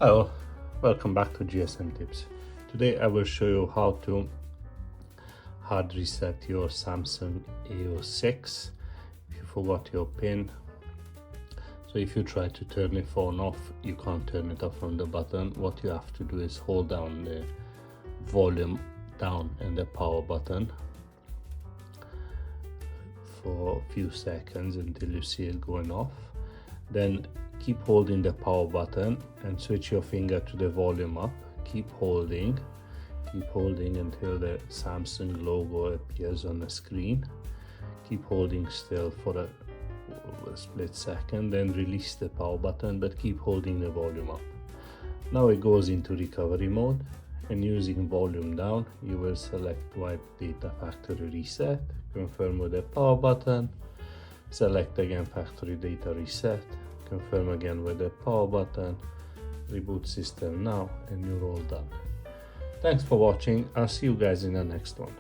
Hello, welcome back to GSM Tips. Today I will show you how to hard reset your Samsung A06 if you forgot your PIN. So if you try to turn the phone off, you can't turn it off from the button. What you have to do is hold down the volume down and the power button for a few seconds until you see it going off. Then keep holding the power button and switch your finger to the volume up. Keep holding until the Samsung logo appears on the screen. Keep holding still for a split second, then release the power button, but keep holding the volume up. Now it goes into recovery mode, and using volume down, you will select wipe data factory reset, confirm with the power button, select again factory data reset, confirm again with the power button, reboot system now, and you're all done. Thanks for watching. I'll see you guys in the next one.